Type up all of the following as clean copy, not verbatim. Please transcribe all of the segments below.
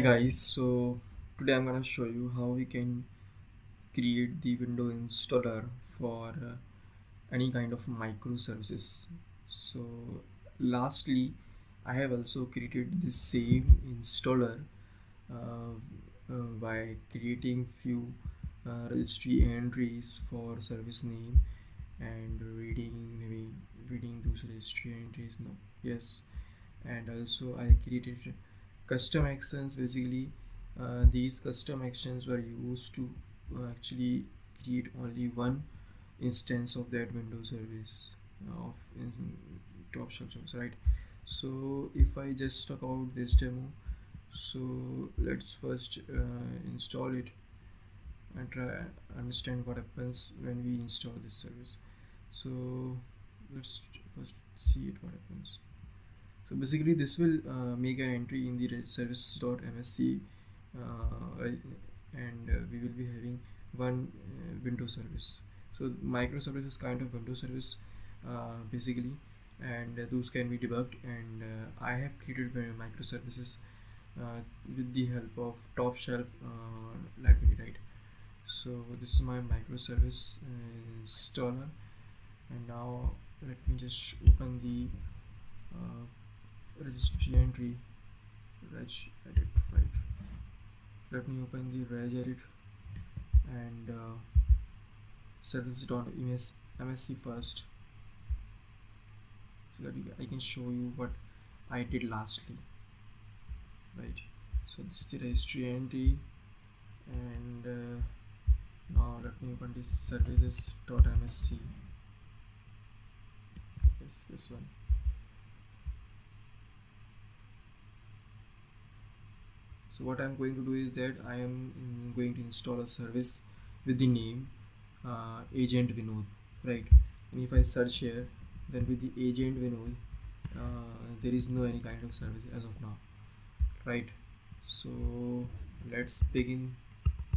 Guys, so today I'm gonna show you how we can create the window installer for any kind of microservices. So lastly, I have also created the same installer uh, by creating few registry entries for service name and reading those registry entries. No, yes, and also I created custom actions. Basically, these custom actions were used to actually create only one instance of that window service of Topshelf service, right? So if I just talk about this demo, so let's first install it and try understand what happens when we install this service. So let's first see it what happens. So basically this will make an entry in the services.msc and we will be having one window service. So microservice is kind of window service basically, and those can be debugged, and I have created microservices with the help of Topshelf library, right? So this is my microservice installer, and now let me just open the registry entry reg edit, right? Let me open the reg edit and services.msc first, so that I can show you what I did lastly, right? So this is the registry entry, and now let me open this services.msc. Yes, this one. So what I'm going to do is that I am going to install a service with the name agent Vinod, right? And if I search here, then with the agent Vinod, there is no any kind of service as of now, right? So let's begin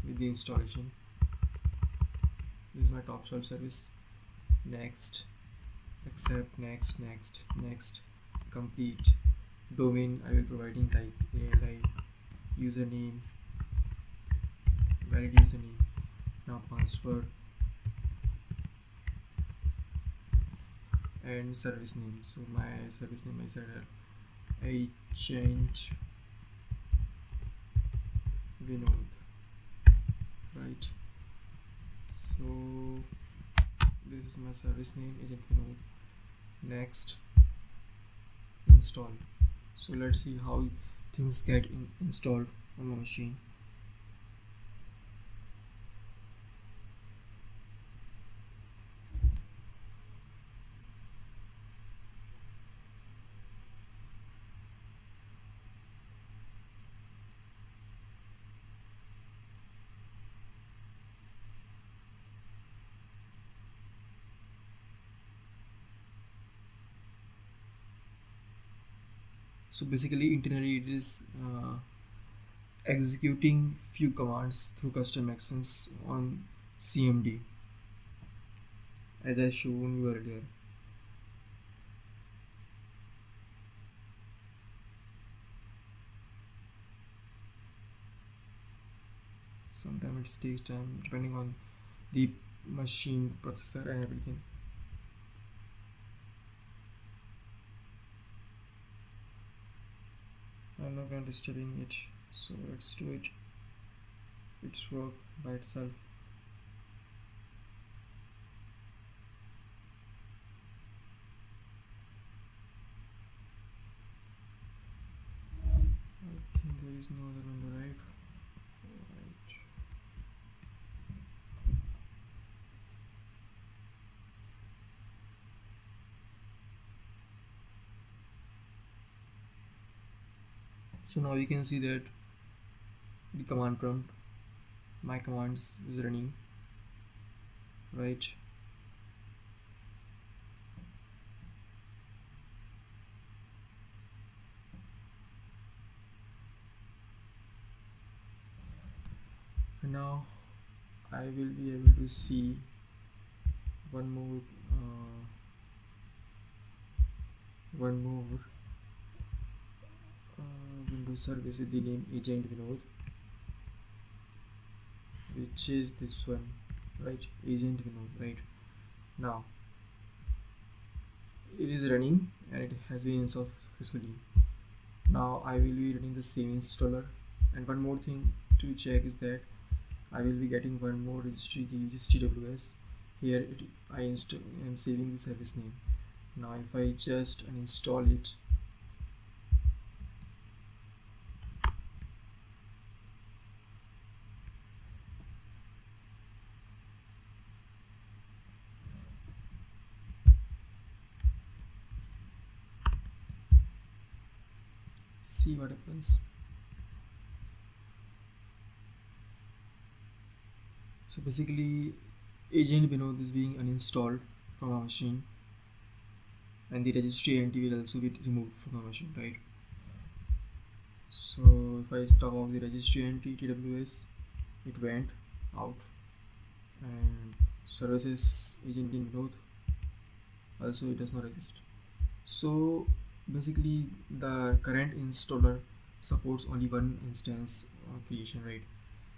with the installation. This is my Topshelf service. Next, accept, next, complete. Domain I will providing like ALI, username, valid username. Now password and service name. So my service name I said agent Vinod, right? So this is my service name, agent Vinod. Next, install. So let's see how things get installed on my machine. So basically internally it is executing few commands through custom actions on CMD, as I shown you earlier. Sometimes it takes time depending on the machine processor and everything. I'm not going to disturbing it, so let's do it. It's work by itself. I think there is no other window, right? Right. So now you can see that the command prompt, my commands is running, right? And now I will be able to see one more uh, window a service with the name agent Vinod, which is this one, right? Agent Vinod, right? Now it is running and it has been installed successfully. Now I will be running the same installer, and one more thing to check is that I will be getting one more registry, which is TWS. Here am saving the service name. Now if I just uninstall it, see what happens. So basically agent Vinod is being uninstalled from our machine, and the registry entity will also be removed from our machine, right? So if I stop off the registry entity TWS, it went out, and services agent Vinod also it does not exist. So basically the current installer supports only one instance creation, right?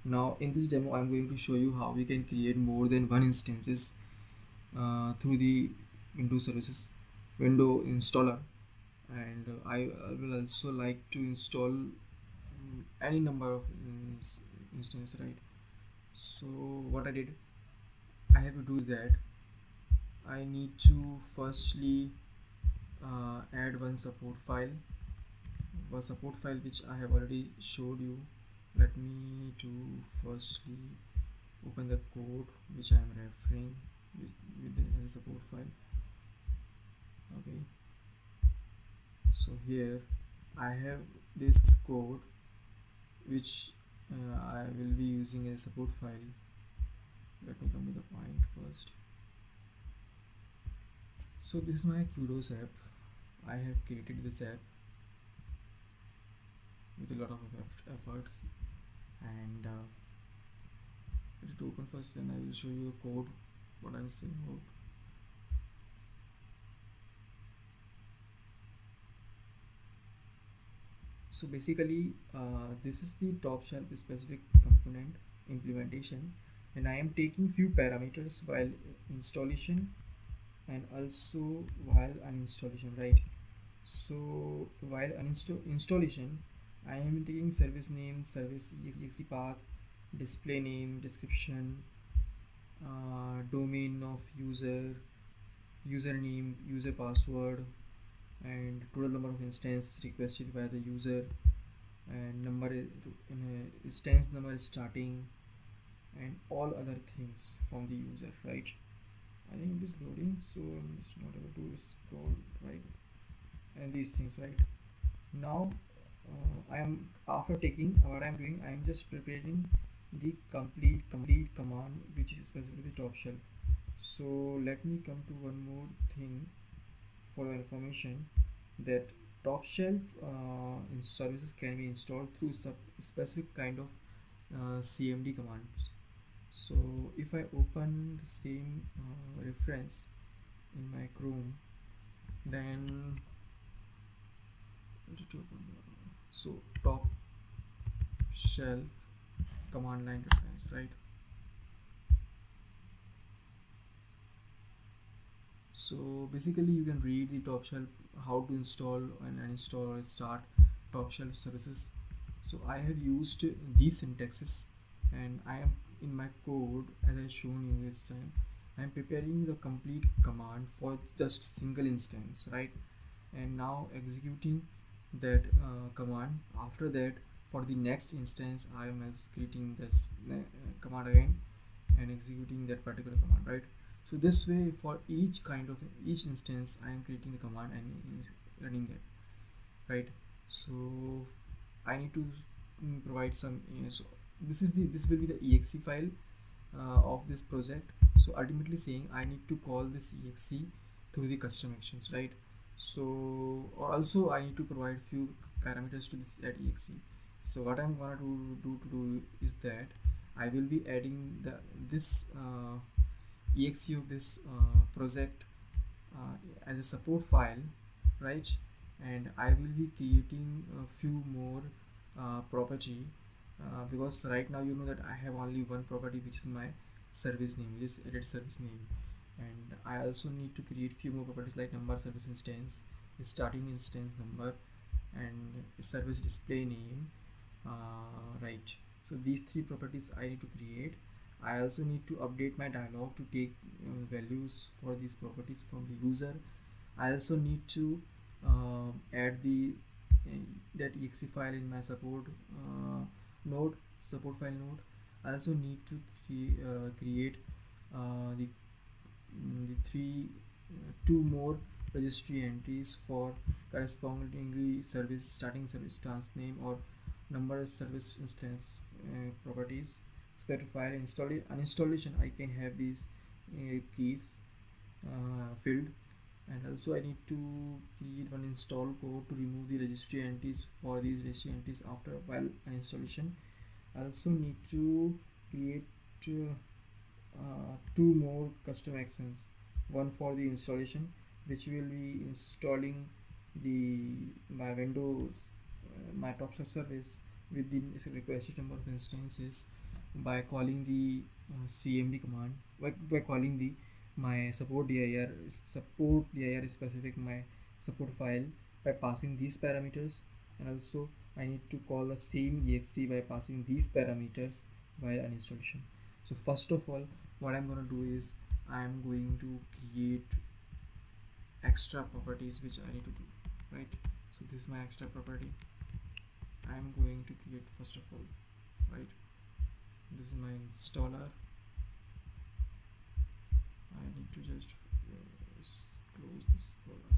Now in this demo I'm going to show you how we can create more than one instances through the Windows services window installer, and I will also like to install any number of instances, right? So what I did, I have to do is that I need to firstly add one support file which I have already showed you. Let me to firstly open the code which I am referring with the support file. Okay, so here I have this code which I will be using as a support file. Let me come to the point first. So this is my Kudos app. I have created this app with a lot of efforts, and let it open first, then I will show you a code what I'm saying about. So basically this is the Topshelf specific component implementation, and I am taking few parameters while installation and also while uninstallation, right? So while installation I am taking service name, service exe path, display name, description, domain of user, username, user password, and total number of instances requested by the user, and instance number is starting, and all other things from the user, right? I think it is loading, so I'm just not able to scroll, right? And these things, right? Now I am, after taking what I am doing, I am just preparing the complete command which is specifically Topshelf. So let me come to one more thing for your information, that Topshelf in services can be installed through specific kind of CMD commands. So if I open the same reference in my Chrome, then so top shelf command line reference, right? So basically you can read the Topshelf how to install and uninstall or start Topshelf services. So I have used these syntaxes, and I am in my code as I shown you this time. I am preparing the complete command for just single instance, right? And now executing that command. After that, for the next instance I am executing this command again and executing that particular command, right? So this way for each instance I am creating the command and running it, right? So I need to provide some so this will be the exe file of this project. So ultimately saying I need to call this exe through the custom actions, right? So also I need to provide few parameters to this at exe. So what I'm gonna do is that I will be adding this exe of this project as a support file, right? And I will be creating a few more property, because right now you know that I have only one property, which is my service name, which is edit service name, and I also need to create few more properties like number service instance, starting instance number, and service display name. Right, so these three properties I need to create. I also need to update my dialog to take values for these properties from the user. I also need to add the uh, that exe file in my node, support file node. I also need to create the three two more registry entries for correspondingly service starting service task name or number of service instance properties, so that while installation I can have these keys filled. And also I need to create one install code to remove the registry entities for these registry entities after while an installation. I also need to create two more custom actions, one for the installation, which will be installing the my Windows my Topshelf service with the requested number of instances by calling the cmd command, by calling the my support dir specific my support file by passing these parameters. And also I need to call the same exe by passing these parameters via an installation. So first of all, what I'm going to do is I'm going to create extra properties which I need to do, right? So this is my extra property I'm going to create first of all, right? This is my installer. I need to just close this folder.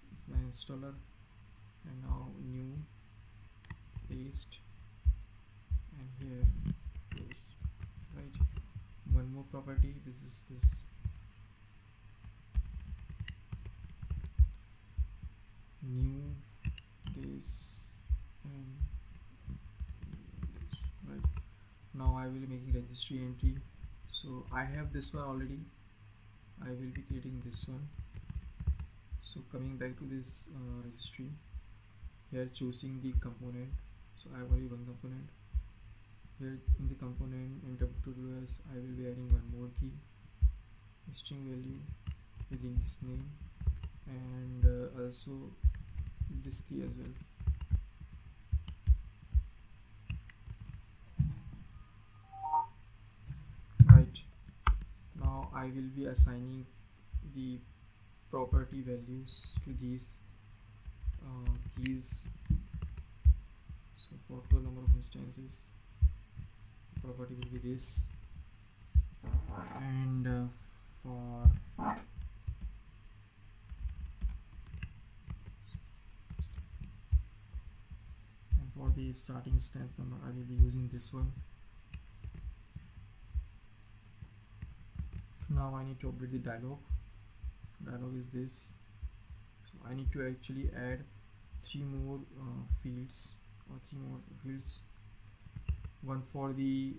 This is my installer, and now new, paste, and here close, right? One more property, this is this new days and this, right? Now I will be making registry entry. So I have this one already, I will be creating this one. So coming back to this registry, here choosing the component, so I have only one component. Here in the component in WWS I will be adding one more key, string value within this name, and also this key as well. Right, now I will be assigning the property values to these keys. So for total number of instances, property will be this, and for the starting instance number I will be using this one. Now I need to update the dialog is this. So I need to actually add three more fields, one for the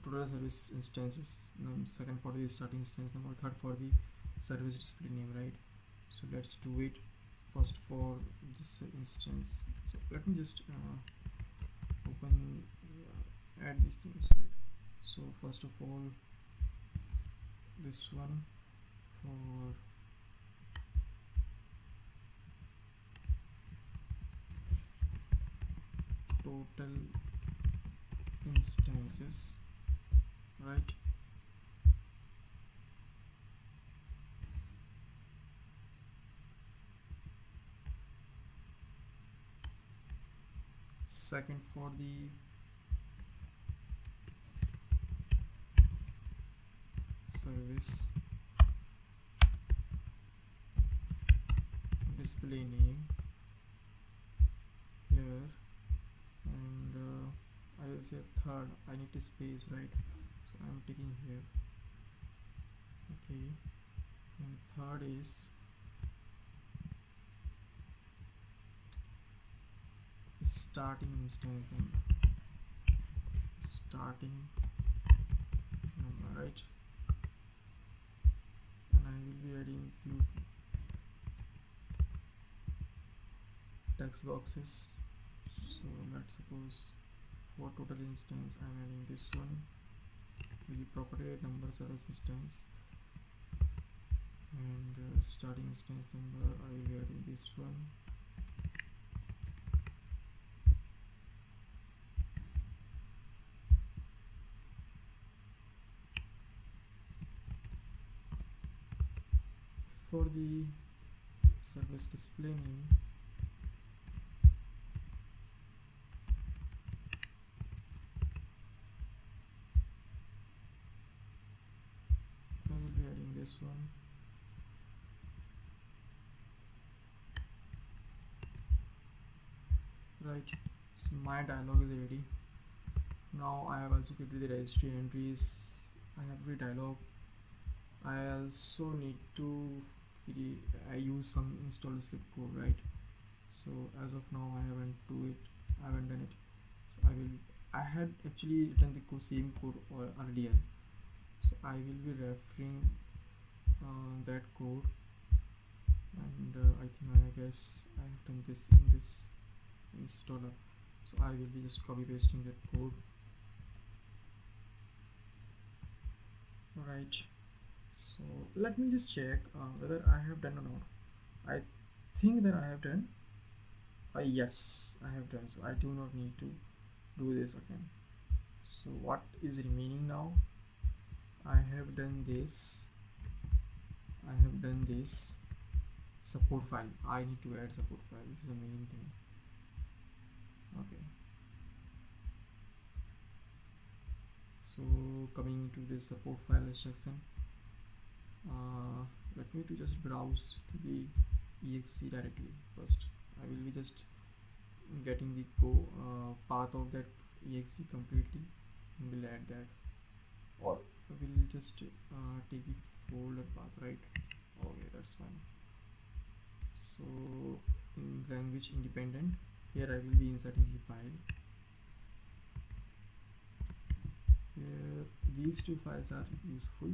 total service instances, second for the starting instance number, third for the service display name, right? So let's do it first for this instance. So let me just open add these things, right? So first of all, this one for total instances, right? Second for the service display name here, and I will say third, I need to space, right? So I'm taking here, okay, and third is starting instance number, right? And I will be adding few text boxes. So let's suppose for total instance I'm adding this one, the property number service instance, and starting instance number I will be adding this one. For the service display name, I will be adding this one. Right, so my dialog is ready. Now I have also created the registry entries. I have the dialog. I also need to create, I use some install script code, right? So as of now I haven't done it. So I had actually written the same code earlier, so I will be referring that code, and I guess I have done this in this installer, so I will be just copy pasting that code. Right, so let me just check whether I have done or not. I think that I have done. Yes, I have done, so I do not need to do this again. So what is remaining now? I have done this support file. I need to add support file. This is the main thing. Okay, so coming to this support file section, let me to just browse to the exe directly first. I will be just getting the path of that exe completely, and will add that, or I will just take the folder path, right? Okay, that's fine. So in language independent, here I will be inserting the file. Here these two files are useful.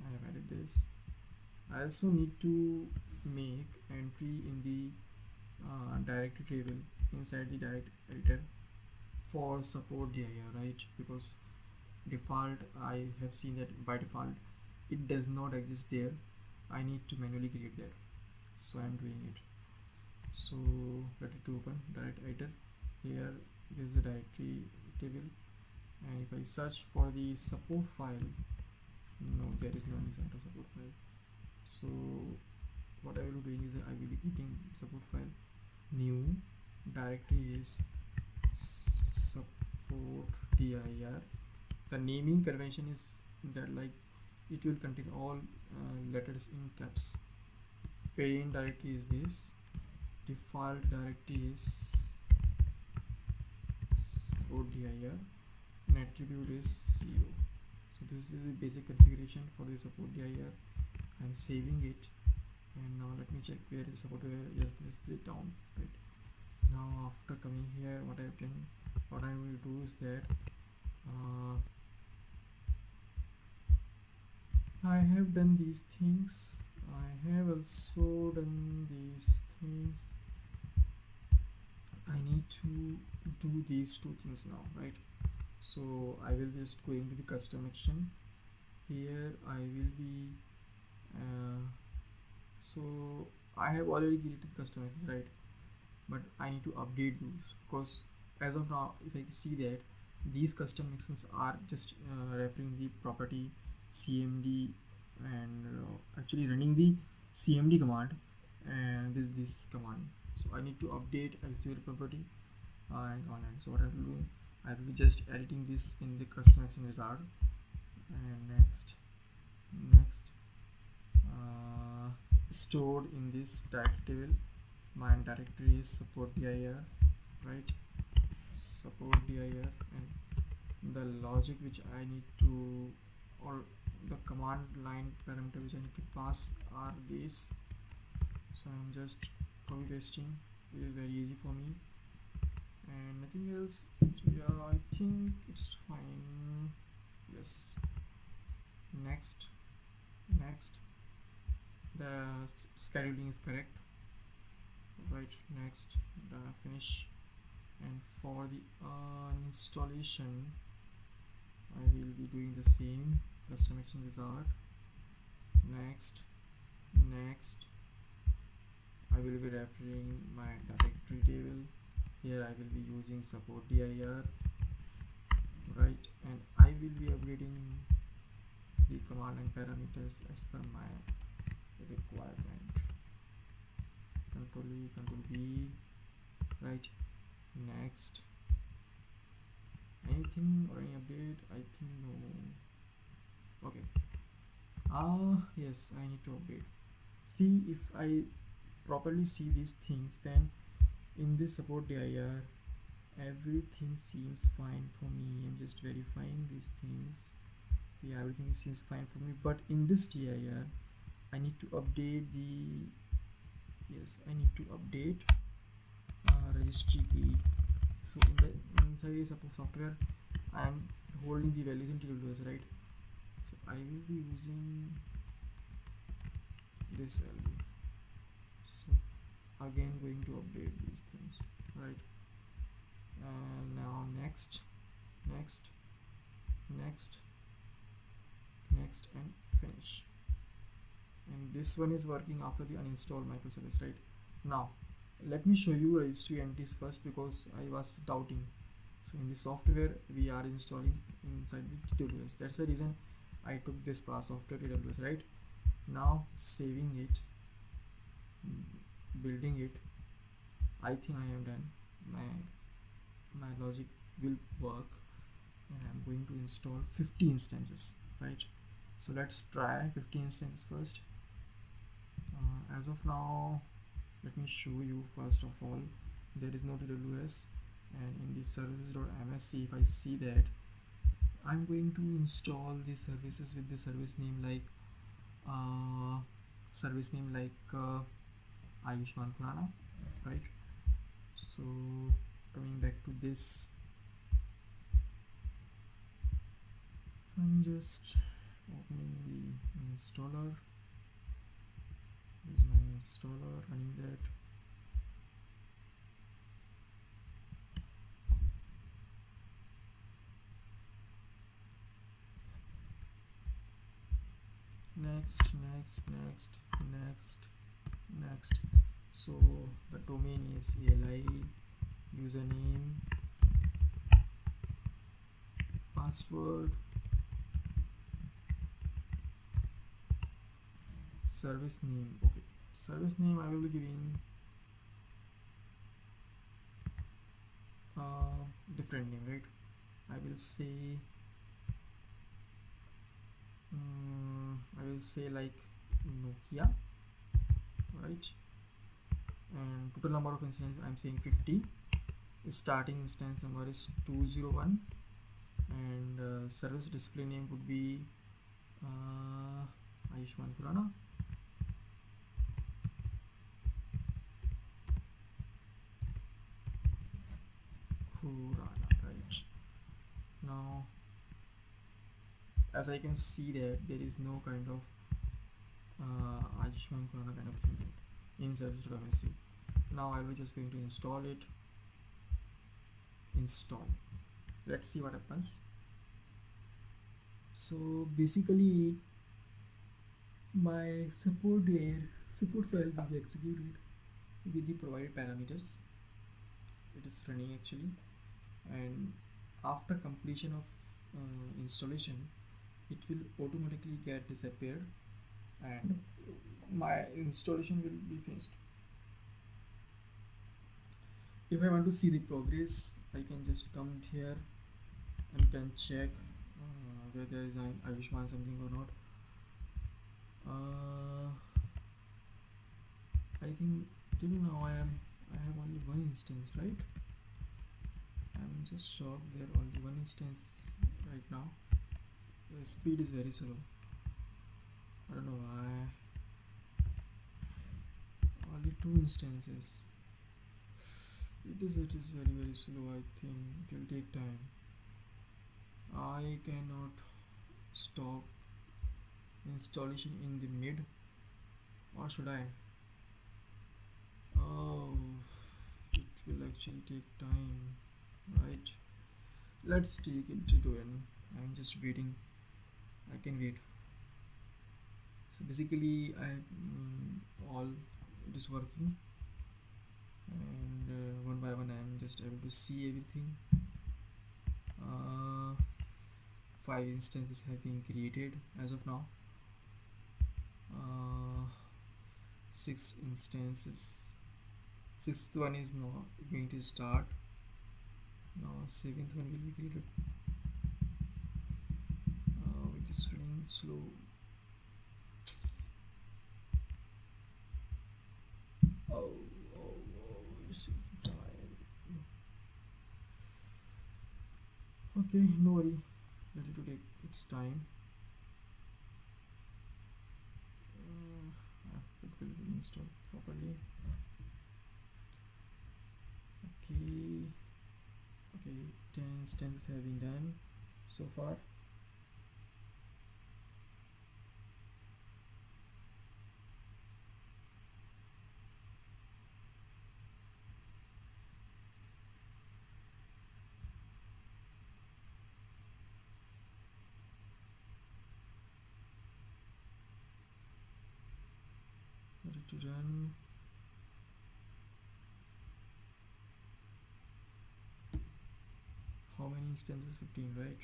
I have added this. I also need to make entry in the directory table inside the direct editor for support dir, right? Because default I have seen that by default it does not exist there. I need to manually create that, so I'm doing it. So let it to open direct editor. Here is the directory table, and if I search for the support file, no, there is no inside of support file. So what I will be doing is I will be creating support file. New directory is support dir. The naming convention is that like it will contain all letters in caps. Parent directory is this. Default directory is support dir, and attribute is 0. So this is the basic configuration for the support dir. I'm saving it, and now let me check where is support dir. Yes, this is it down, right? Now after coming here, what I will do is that I have done these things. I have also done these things. I need to do these two things now, right? So I will just go into the custom action. Here I will be so I have already created custom actions, right? But I need to update those, because as of now if I see that these custom actions are just referring the property cmd, and actually running the cmd command and this command. So I need to update execute property and command. So what I will do, I will be just editing this in the custom action wizard, and next stored in this directory table. My directory is support dir, right? Support dir, and the logic which I need to, or the command line parameter which I need to pass are these. So I'm just copy pasting. It is very easy for me, and nothing else. Yeah, I think it's fine. Yes. Next, the scheduling is correct. right. Next, finish. And for the installation, I will be doing the same custom action wizard. Next, next, I will be referring my directory table. Here I will be using support dir, right, and I will be updating the command and parameters as per my requirement. Control E, Control V, right. Next, anything or any update? I think no. Okay. Yes, I need to update. See, if I properly see these things, then in this support dir everything seems fine for me. I'm just verifying these things. Yeah, everything seems fine for me, but in this dir I need to update the, yes, I need to update registry key. So in the inside the support software I am holding the values in TWS, right? So I will be using this value. So again going to update these things, right? And now next, next, next, next, and finish. And this one is working after the uninstall microservice, right? Now let me show you registry entities first, because I was doubting. So in the software we are installing inside the TWS. That's the reason I took this path software TWS, right? Now saving it, building it. I think I am done. My logic will work, and I'm going to install 50 instances, right? So let's try 50 instances first. As of now, let me show you first of all, there is no TWS, and in the services.msc, if I see that, I'm going to install the services with the service name like Ayushman Khurana, right? So coming back to this, I'm just opening the installer. This is my installer, running that. Next, next, next, next, next. So the domain is ali, username, password, service name. Okay, service name I will be giving different name, right? I will say like Nokia, right? And total number of instances I'm saying 50. Starting instance number is 201, and service display name would be Ayushman Khurana. Right? Now as I can see that there is no kind of Ayushman Khurana kind of thing in services.msc. Now I will just going to install it. Install. Let's see what happens. So basically my support file will be executed with the provided parameters. It is running actually, and after completion of installation it will automatically get disappeared and my installation will be finished. If I want to see the progress, I can just come here and can check whether there is an Ayushman something or not. I think till now I have only one instance, right? I'm just shocked there only one instance right now. The speed is very slow. I don't know why. Only 2 instances. It is very slow. I think it will take time. I cannot stop installation in the mid, or should I? Oh, it will actually take time, right? Let's take it to an. I'm just waiting. I can wait. So basically, all it is working, and one by one, I'm just able to see everything. Uh, 5 instances have been created as of now. Uh, 6 instances. Sixth one is now going to start. Now seventh one will be created. It is running slow. Oh, it's time. Okay, no worry. Let it to take its time. It will be installed properly. Okay, okay. 10 instances have been done so far. Ready to run. How many instances? 15, right?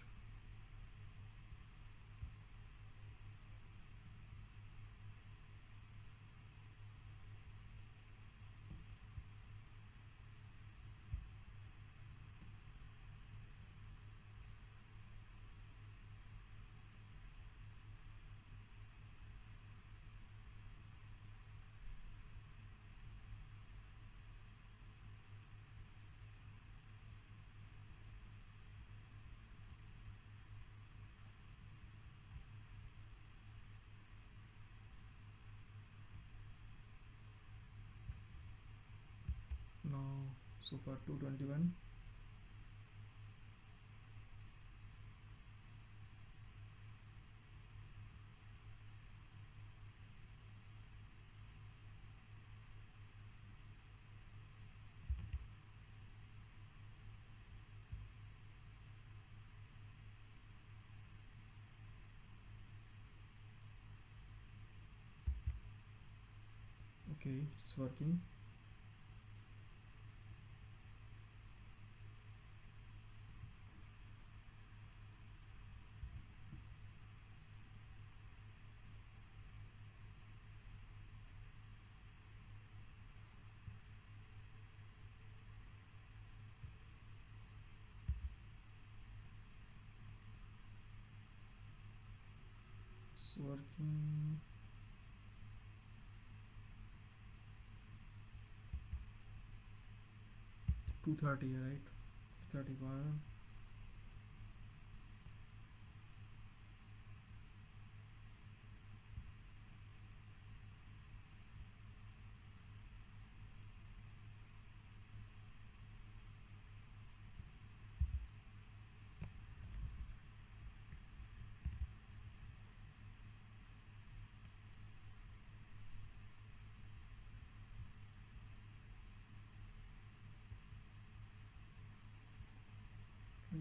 Now, so far 221. Okay, it's working. It's working. 230, right? 31.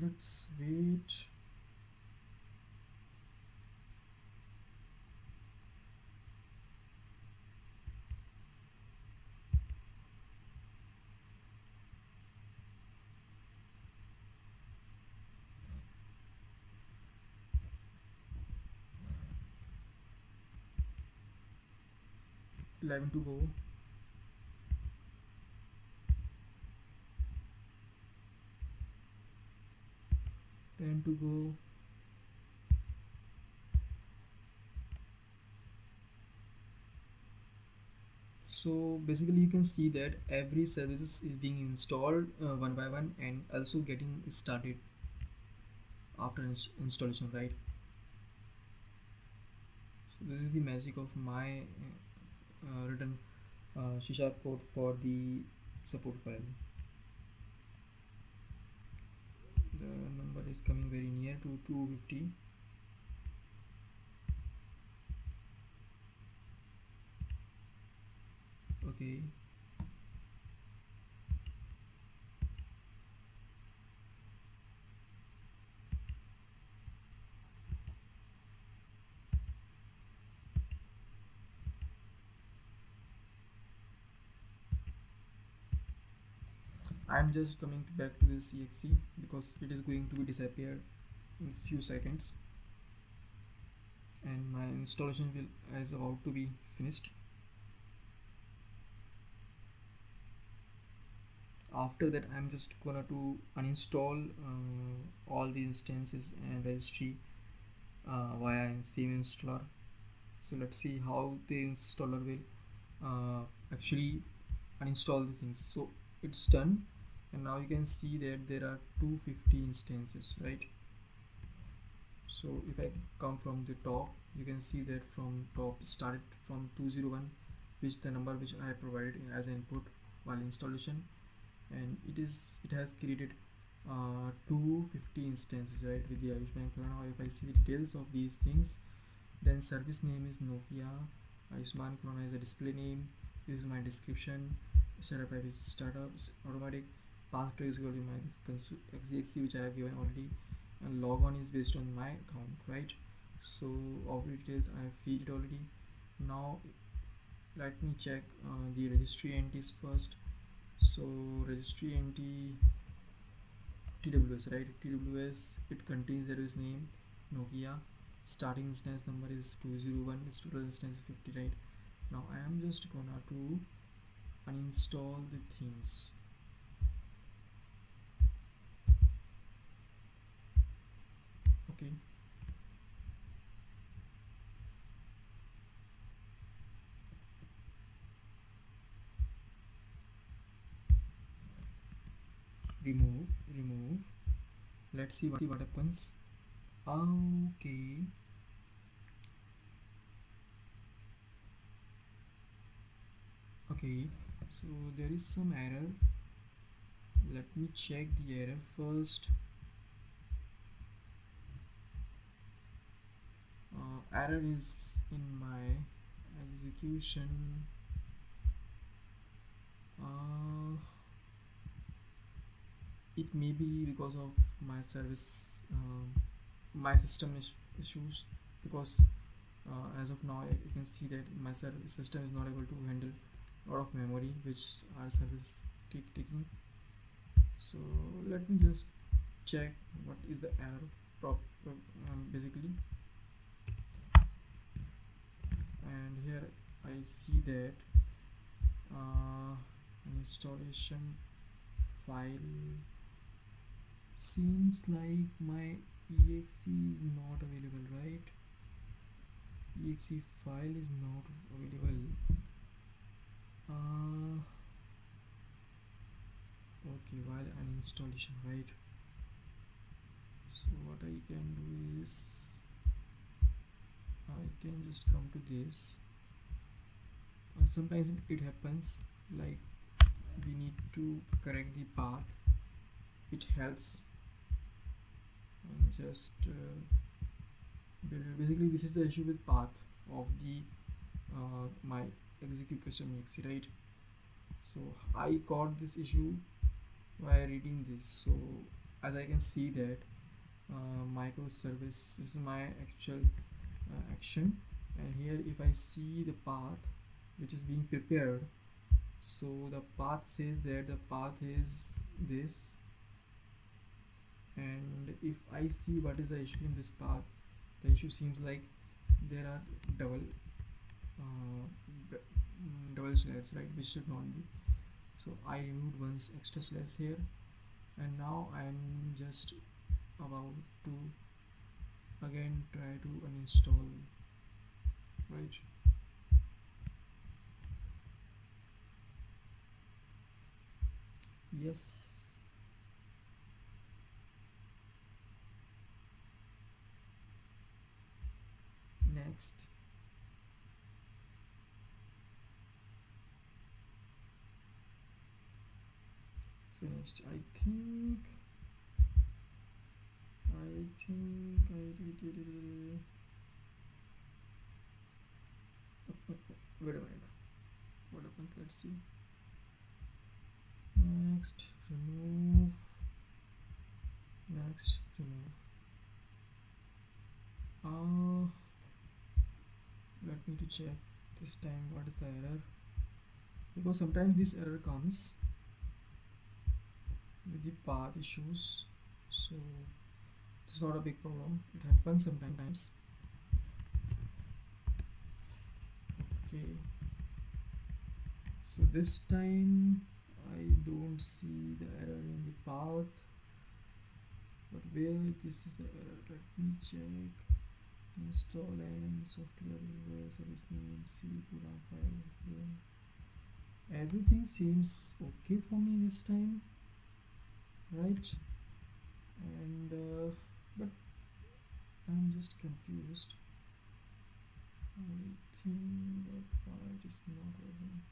Let's wait. Eleven to go. 10 to go. So basically you can see that every services is being installed one by one and also getting started after installation, right? So this is the magic of my written C# code for the support file. The number is coming very near to 250. Okay, I'm just coming back to this exe because it is going to be disappear in few seconds, and my installation will is about to be finished. After that, I'm just gonna to uninstall all the instances and registry via Steam installer. So let's see how the installer will actually uninstall the things. So it's done, and now you can see that there are 250 instances, right? So if I come from the top, you can see that from top started from 201, which the number which I provided as input while installation, and it has created 250 instances, right, with the Ayushman Khurrana. Or if I see the details of these things, then service name is Nokia, Ayushman Khurrana is a display name, this is my description, startup type is startup, automatic, path to is equal to my XEXE which I have given already, and log on is based on my account, right? So all the details I have feed it already. Now let me check the registry entities first. So registry entity TWS, right? TWS, it contains the service name Nokia, starting instance number is 201, its total instance is 50, right? Now I am just gonna to uninstall the things. Okay, remove, let's see what happens. Okay, okay, so there is some error. Let me check the error first. Error is in my execution. uh, it may be because of my service, my system issues, because as of now you can see that my service system is not able to handle a lot of memory which our service taking. So let me just check what is the error basically. And here I see that an installation file seems like my exe is not available, right? Exe file is not available. Okay, while an installation, right? So what I can do is I can just come to this. Sometimes it happens like we need to correct the path. It helps, and just basically this is the issue with path of the my execute custom exe, right? So I caught this issue by reading this. So as I can see that microservice, this is my actual action, and here if I see the path which is being prepared, so the path says that the path is this, and if I see what is the issue in this path, the issue seems like there are double double slash, right, which should not be. So I removed one extra slash here, and now I am just about to again try to uninstall, right? Yes, next. Finished. I think I did it. Wait a minute, what happens, let's see. Next, remove, next, remove. Let me to check this time what is the error, because sometimes this error comes. with the path issues. So it's not a big problem, it happens sometimes. Okay, so this time I don't see the error in the path, but where this is the error, let me check. Installing software service name c program file here. Everything seems okay for me this time, right? And but I'm just confused. I think that why it is not working.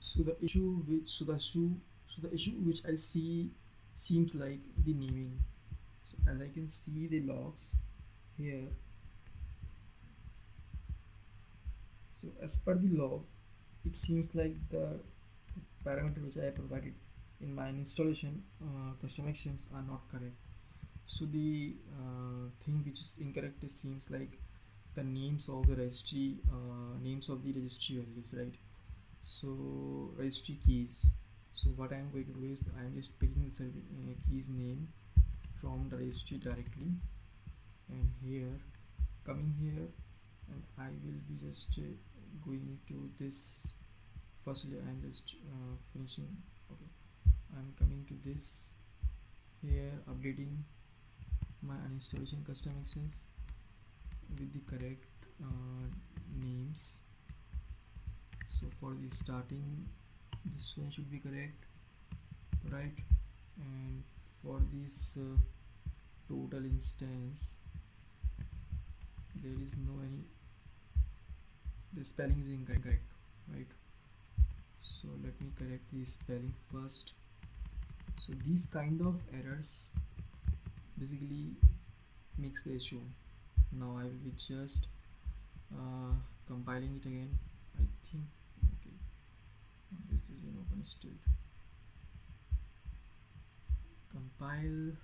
So the issue which I see seems like the naming. So as I can see the logs here, so as per the log, it seems like the parameter which I provided in my installation custom actions are not correct. So the thing which is incorrect, it seems like the names of the registry values, right? So registry keys. So what I am going to do is I am just picking the keys name from the registry directly, and here coming here, and I will be just going to this. Firstly I am just finishing. Okay, I am coming to this here, updating my uninstallation custom actions with the correct names. So for the starting, this one should be correct, right? And for this total instance, there is no any, the spelling is incorrect, right? So let me correct the spelling first. So these kind of errors basically makes the issue. Now I will be just compiling it again. I think, okay, this is in open state. Compile.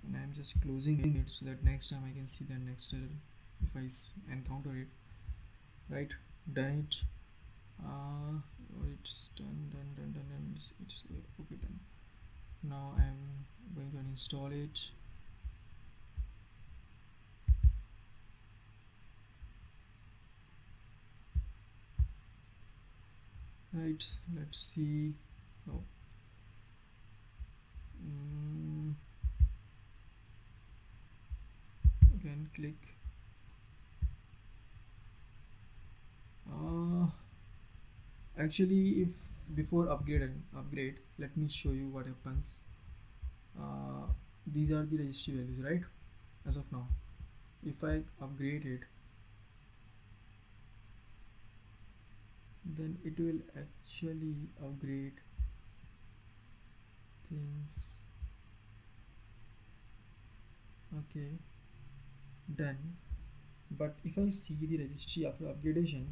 And I'm just closing it so that next time I can see the next error if I encounter it. Right, done it. It's done. It's okay, done. Now I'm going to uninstall it. Right, let's see. No. Again click. Actually, if before upgrade, let me show you what happens. These are the registry values, right? As of now, if I upgrade it, then it will actually upgrade things. Okay, done. But if I see the registry after upgradation,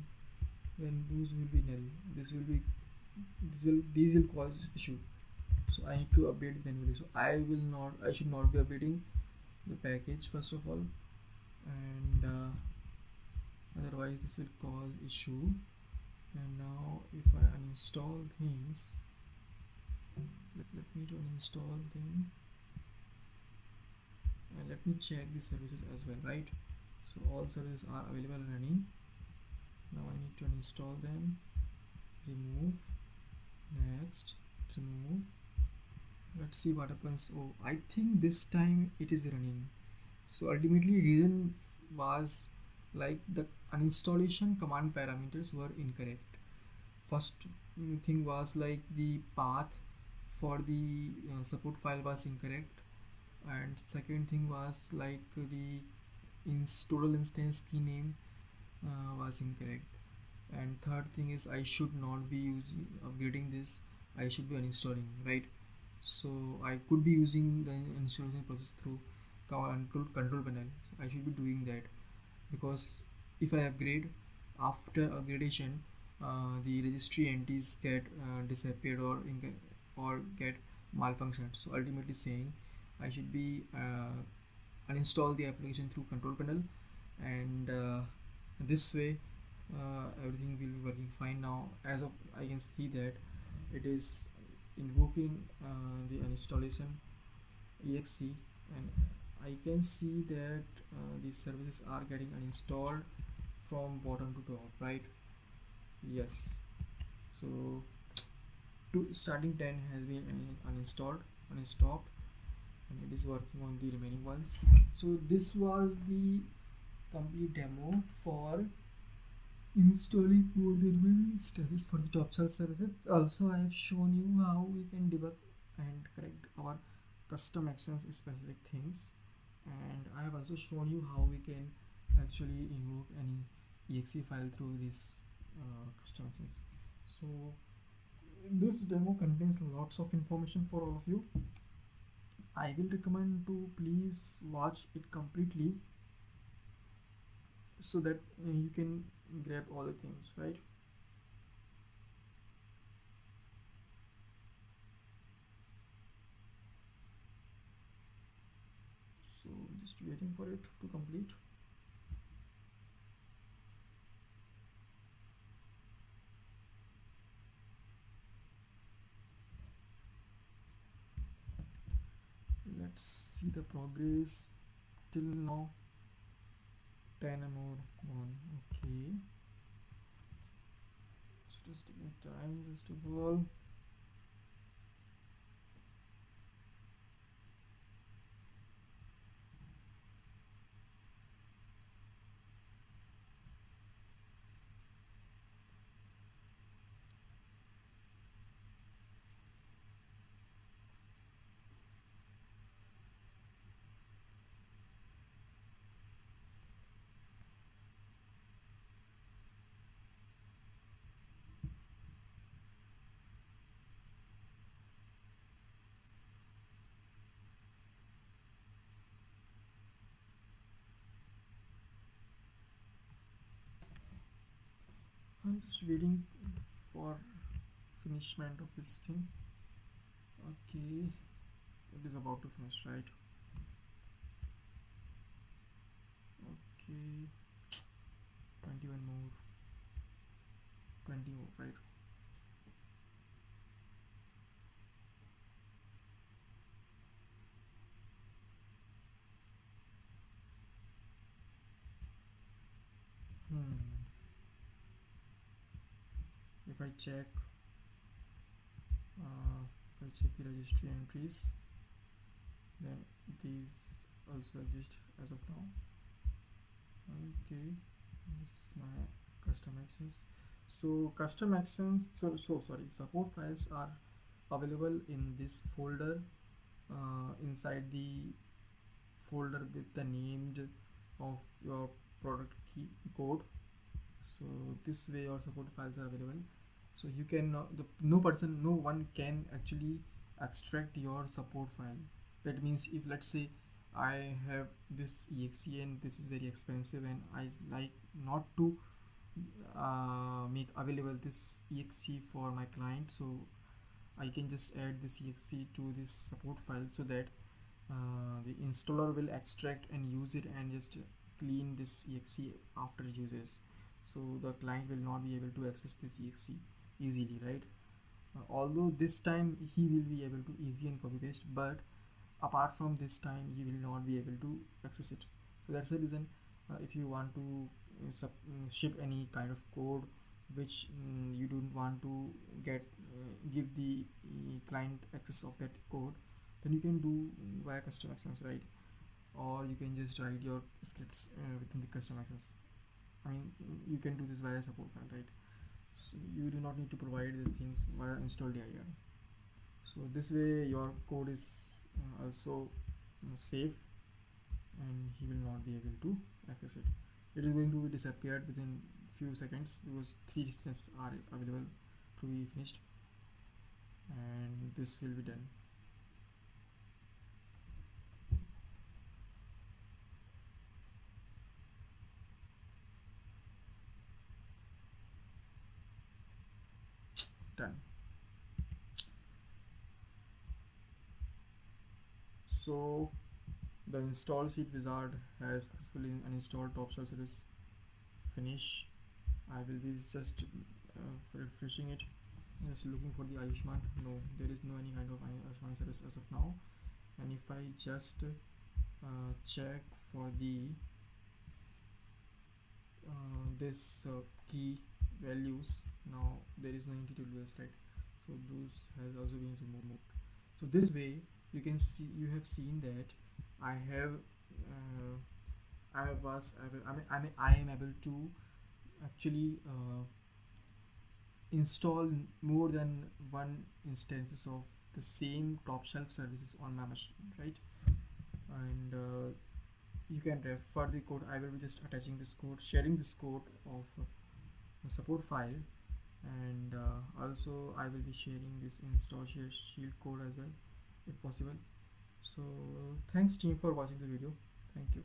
then those will be null. These will cause issue. So I need to update it manually. So I should not be updating the package first of all, and otherwise this will cause issue. And now if I uninstall things, let me to uninstall them, and let me check the services as well, right? So all services are available and running. Now I need to uninstall them, remove, next, remove. Let's see what happens. Oh, I think this time it is running. So ultimately reason was like the uninstallation command parameters were incorrect. First thing was like the path for the support file was incorrect, and second thing was like the total instance key name was incorrect, and third thing is I should not be using upgrading this, I should be uninstalling, right? So I could be using the installation process through control panel. I should be doing that, because if I upgrade, after upgradation the registry entities get disappeared or get malfunctioned. So ultimately saying I should be uninstall the application through control panel, and this way everything will be working fine now. As of I can see that it is invoking the uninstallation exe, and I can see that these services are getting uninstalled from bottom to top, right? Yes. So to starting 10 has been uninstalled, unstopped, and it is working on the remaining ones. So this was the complete demo for installing more than one instances for the Topshelf services. Also, I have shown you how we can debug and correct our custom actions specific things, and I have also shown you how we can actually invoke any exe file through these custom actions. So this demo contains lots of information for all of you. I will recommend to please watch it completely so that you can grab all the things, right? So just waiting for it to complete. Let's see the progress till now. 10 more gone. Okay, so just give me time first of all. I'm just waiting for finishment of this thing. Okay, it is about to finish, right? Okay, 21 more, 20 more, right? hmm. If I check the registry entries, then these also exist as of now. Okay, this is my custom actions. So custom actions, so sorry, support files are available in this folder, inside the folder with the named of your product key code. So this way your support files are available, so you can no one can actually extract your support file. That means if let's say I have this exe and this is very expensive and I like not to make available this exe for my client, so I can just add this exe to this support file so that the installer will extract and use it and just clean this exe after uses, so the client will not be able to access this exe easily, right? Although this time he will be able to easy and copy paste, but apart from this time he will not be able to access it. So that's the reason, if you want to ship any kind of code which you don't want to get give the client access of that code, then you can do via custom actions, right? Or you can just write your scripts within the custom actions. I mean, you can do this via support file, right? So you do not need to provide these things via install dir. So this way your code is also safe, and he will not be able to access it. It is going to be disappeared within few seconds because 3 instances are available to be finished, and this will be done. Done. So the install sheet wizard has successfully uninstalled Topshelf service. Finish. I will be just refreshing it. Just looking for the Ayushman. No, there is no any kind of Ayushman service as of now. And if I just check for the this key values, now there is no entity.ws, right? So those has also been removed. So this way you can see, you have seen that I have I am able to actually install more than one instances of the same top shelf services on my machine, right? And you can refer the code. I will be just attaching this code, sharing this code of the support file, and also I will be sharing this install shield code as well if possible. So thanks team for watching the video. Thank you.